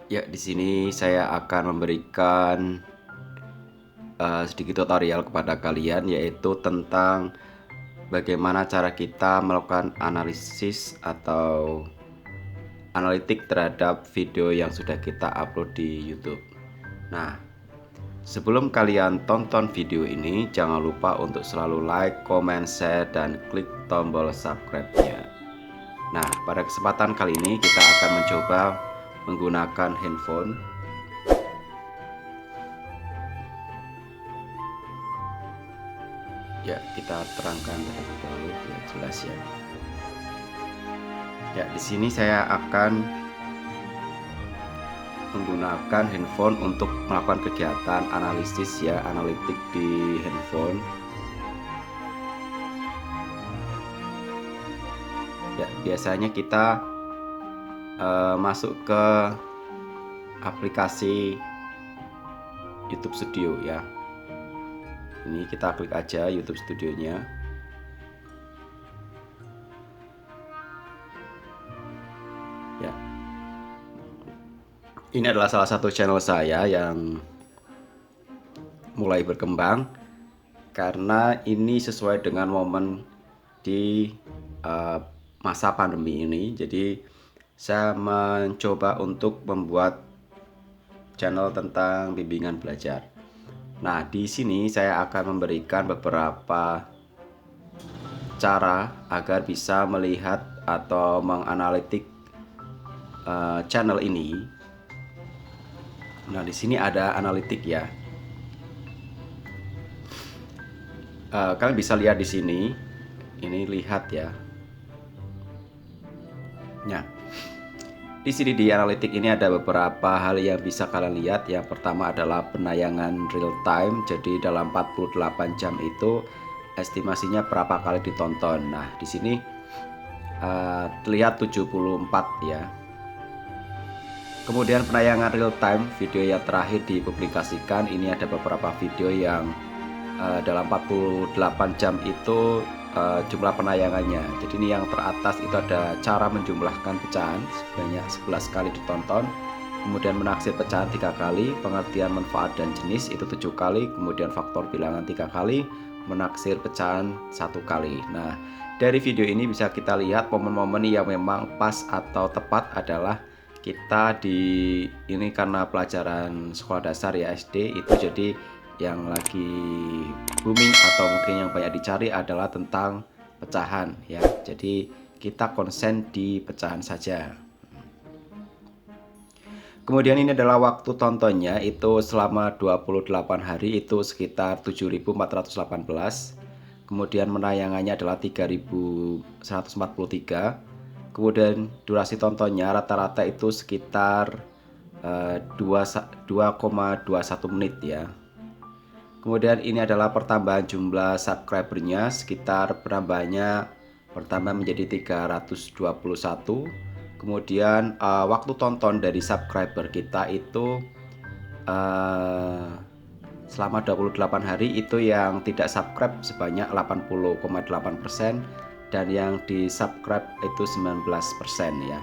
Ya, di sini saya akan memberikan sedikit tutorial kepada kalian, yaitu tentang bagaimana cara kita melakukan analisis atau analitik terhadap video yang sudah kita upload di YouTube. Nah, sebelum kalian tonton video ini, jangan lupa untuk selalu like, comment, share, dan klik tombol subscribe-nya. Nah, pada kesempatan kali ini kita akan mencoba menggunakan handphone. Ya, kita terangkan terlebih dahulu biar jelas ya. Ya, di sini saya akan menggunakan handphone untuk melakukan kegiatan analisis ya, analitik di handphone. Ya, biasanya kita masuk ke aplikasi YouTube Studio ya. Ini kita klik aja YouTube Studionya. Ya, ini adalah salah satu channel saya yang mulai berkembang karena ini sesuai dengan momen di masa pandemi ini. Jadi saya mencoba untuk membuat channel tentang bimbingan belajar. Nah, di sini saya akan memberikan beberapa cara agar bisa melihat atau menganalitik channel ini. Nah, di sini ada analitik ya. Kalian bisa lihat di sini. Ini lihat ya. Nah, di sini di analitik ini ada beberapa hal yang bisa kalian lihat. Yang pertama adalah penayangan real time. Jadi dalam 48 jam itu estimasinya berapa kali ditonton. Nah, di sini terlihat 74 ya. Kemudian penayangan real time, video yang terakhir dipublikasikan. Ini ada beberapa video yang dalam 48 jam itu jumlah penayangannya. Jadi ini yang teratas itu ada cara menjumlahkan pecahan sebanyak 11 kali ditonton, kemudian menaksir pecahan 3 kali, pengertian manfaat dan jenis itu 7 kali, kemudian faktor bilangan 3 kali, menaksir pecahan 1 kali. Nah, dari video ini bisa kita lihat momen-momen yang memang pas atau tepat adalah kita di ini karena pelajaran sekolah dasar ya, SD itu. Jadi yang lagi booming atau mungkin yang banyak dicari adalah tentang pecahan ya. Jadi kita konsen di pecahan saja. Kemudian ini adalah waktu tontonnya, itu selama 28 hari itu sekitar 7.418. Kemudian penayangannya adalah 3.143. Kemudian durasi tontonnya rata-rata itu sekitar 2,21 menit ya. Kemudian ini adalah pertambahan jumlah subscribernya, sekitar penambahannya bertambah menjadi 321. Kemudian waktu tonton dari subscriber kita itu selama 28 hari itu yang tidak subscribe sebanyak 80,8% dan yang di subscribe itu 19% ya.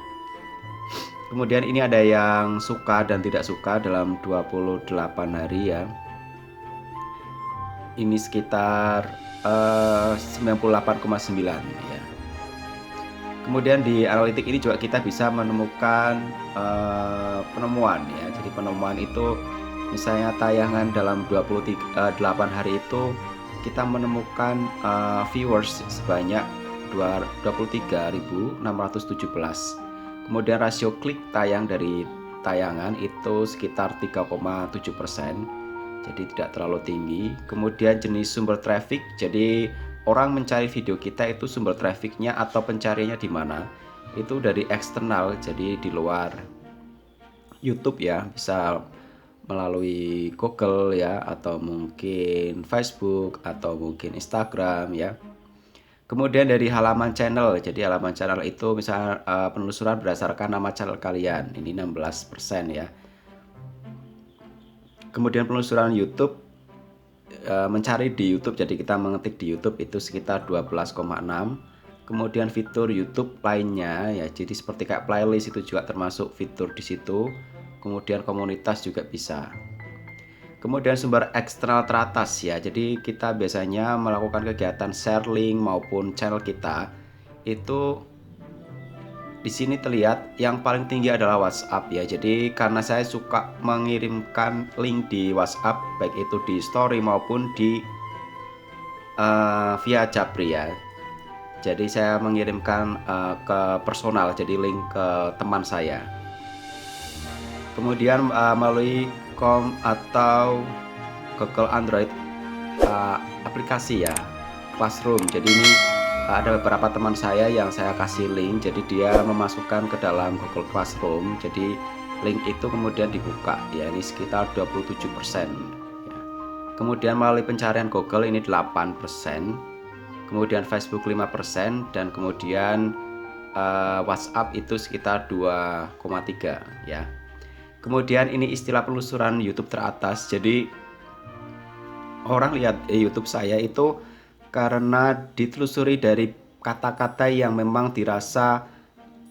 Kemudian ini ada yang suka dan tidak suka dalam 28 hari ya. Ini sekitar 98,9 ya. Kemudian di analitik ini juga kita bisa menemukan penemuan ya. Jadi penemuan itu misalnya tayangan dalam 28 hari itu kita menemukan viewers sebanyak 23.617. Kemudian rasio klik tayang dari tayangan itu sekitar 3,7%. Jadi tidak terlalu tinggi. Kemudian jenis sumber traffic, jadi orang mencari video kita itu sumber trafficnya atau pencariannya di mana? Itu dari eksternal, jadi di luar YouTube ya, bisa melalui Google ya, atau mungkin Facebook, atau mungkin Instagram ya. Kemudian dari halaman channel, jadi halaman channel itu misalnya penelusuran berdasarkan nama channel kalian, ini 16% ya. Kemudian penelusuran YouTube, mencari di YouTube, jadi kita mengetik di YouTube itu sekitar 12,6. Kemudian fitur YouTube lainnya ya, jadi seperti kayak playlist itu juga termasuk fitur di situ. kemudian komunitas juga bisa. Kemudian sumber eksternal teratas ya, jadi kita biasanya melakukan kegiatan share link maupun channel kita itu di sini terlihat yang paling tinggi adalah WhatsApp ya. Jadi karena saya suka mengirimkan link di WhatsApp baik itu di story maupun di via Japri ya. Jadi saya mengirimkan ke personal, jadi link ke teman saya. Kemudian melalui com atau Google Android aplikasi ya, Classroom. Jadi ini ada beberapa teman saya yang saya kasih link, jadi dia memasukkan ke dalam Google Classroom. Jadi link itu kemudian dibuka ya, ini sekitar 27% ya. Kemudian melalui pencarian Google ini 8%, kemudian Facebook 5%, dan kemudian WhatsApp itu sekitar 2,3 ya. Kemudian ini istilah penelusuran YouTube teratas. Jadi orang lihat YouTube saya itu karena ditelusuri dari kata-kata yang memang dirasa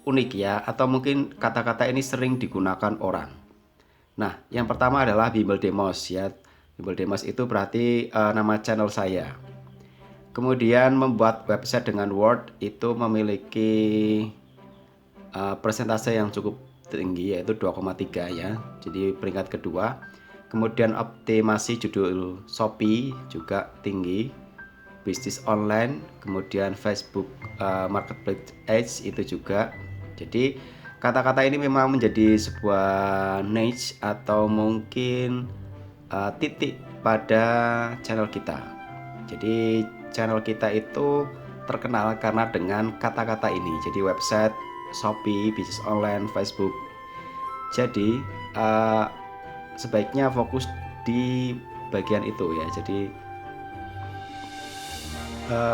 unik ya, atau mungkin kata-kata ini sering digunakan orang. Nah, yang pertama adalah Bimbel Demos ya. Bimbel Demos itu berarti nama channel saya. Kemudian membuat website dengan Word itu memiliki persentase yang cukup tinggi, yaitu 2,3 ya, jadi peringkat kedua. Kemudian optimasi judul Shopee juga tinggi, bisnis online, kemudian Facebook Marketplace Ads itu juga. Jadi kata-kata ini memang menjadi sebuah niche atau mungkin titik pada channel kita. Jadi channel kita itu terkenal karena dengan kata-kata ini. Jadi website, Shopee, bisnis online, Facebook. Jadi sebaiknya fokus di bagian itu ya. Jadi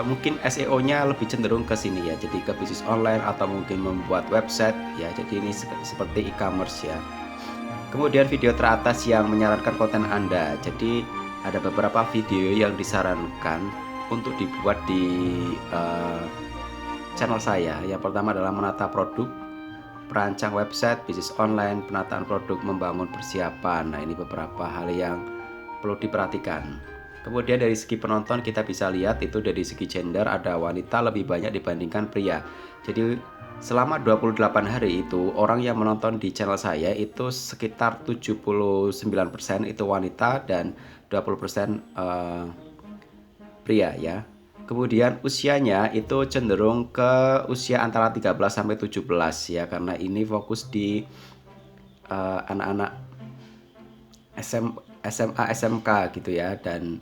mungkin SEO-nya lebih cenderung ke sini ya. Jadi ke bisnis online atau mungkin membuat website ya. Jadi ini seperti e-commerce ya. Kemudian video teratas yang menyarankan konten Anda. Jadi ada beberapa video yang disarankan untuk dibuat di channel saya. Yang pertama adalah menata produk, perancang website, bisnis online, penataan produk, membangun persiapan. Nah, ini beberapa hal yang perlu diperhatikan. Kemudian dari segi penonton kita bisa lihat itu dari segi gender ada wanita lebih banyak dibandingkan pria. Jadi selama 28 hari itu orang yang menonton di channel saya itu sekitar 79% itu wanita dan 20% pria ya. Kemudian usianya itu cenderung ke usia antara 13 sampai 17 ya, karena ini fokus di anak-anak SMA, SMK gitu ya, dan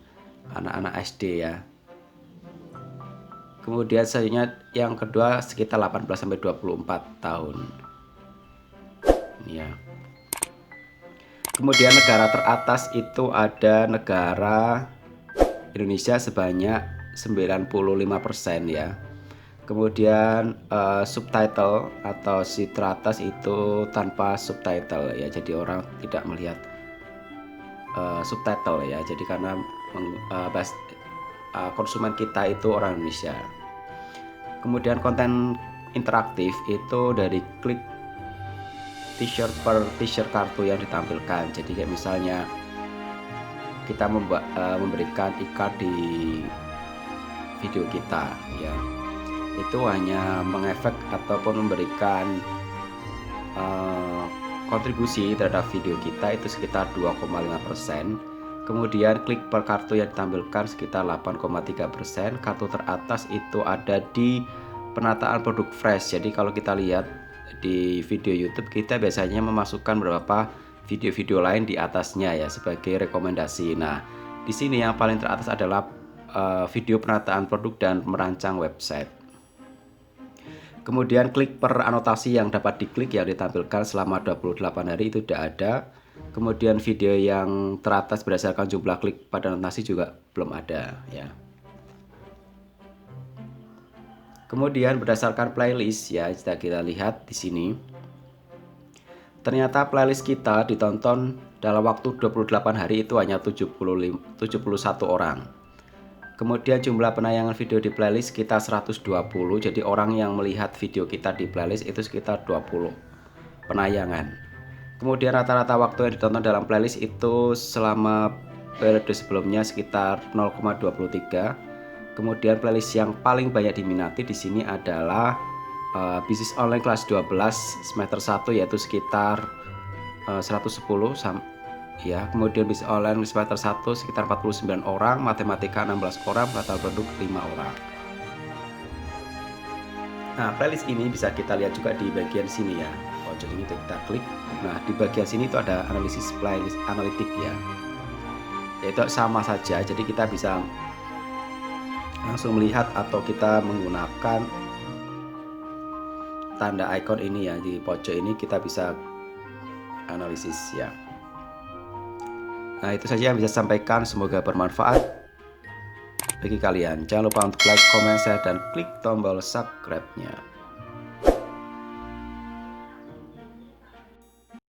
anak-anak SD ya. Kemudian selanjutnya yang kedua sekitar 18 sampai 24 tahun. Ya. Kemudian negara teratas itu ada negara Indonesia sebanyak 95% ya. Kemudian subtitle atau si teratas itu tanpa subtitle ya, jadi orang tidak melihat subtitle ya. Jadi karena konsumen kita itu orang Indonesia. Kemudian konten interaktif itu dari klik t-shirt per t-shirt kartu yang ditampilkan. Jadi kayak misalnya kita memberikan ikat di video kita ya, itu hanya mengefek ataupun memberikan kontribusi terhadap video kita itu sekitar 2,5%. Kemudian klik per kartu yang ditampilkan sekitar 8,3%. Kartu teratas itu ada di penataan produk fresh. Jadi kalau kita lihat di video YouTube kita biasanya memasukkan beberapa video-video lain di atasnya ya sebagai rekomendasi. Nah, di sini yang paling teratas adalah video penataan produk dan merancang website. Kemudian klik per anotasi yang dapat diklik yang ditampilkan selama 28 hari itu tidak ada. Kemudian video yang teratas berdasarkan jumlah klik pada anotasi juga belum ada ya. Kemudian berdasarkan playlist ya, jika kita lihat di sini. Ternyata playlist kita ditonton dalam waktu 28 hari itu hanya 71 orang. Kemudian jumlah penayangan video di playlist kita 120. Jadi orang yang melihat video kita di playlist itu sekitar 20 penayangan. Kemudian rata-rata waktu yang ditonton dalam playlist itu selama periode sebelumnya sekitar 0,23. Kemudian playlist yang paling banyak diminati di sini adalah bisnis online kelas 12 semester 1 yaitu sekitar 110 ya. Kemudian bisnis online semester 1 sekitar 49 orang, matematika 16 orang, tata penduduk 5 orang. Nah, playlist ini bisa kita lihat juga di bagian sini ya. Pojok ini kita klik. Nah, di bagian sini itu ada analisis playlist analitik ya. Yaitu sama saja, jadi kita bisa langsung melihat atau kita menggunakan tanda icon ini ya. Di pojok ini kita bisa analisis ya. Nah, itu saja yang bisa saya sampaikan, semoga bermanfaat bagi kalian. Jangan lupa untuk like, comment, share, dan klik tombol subscribe-nya.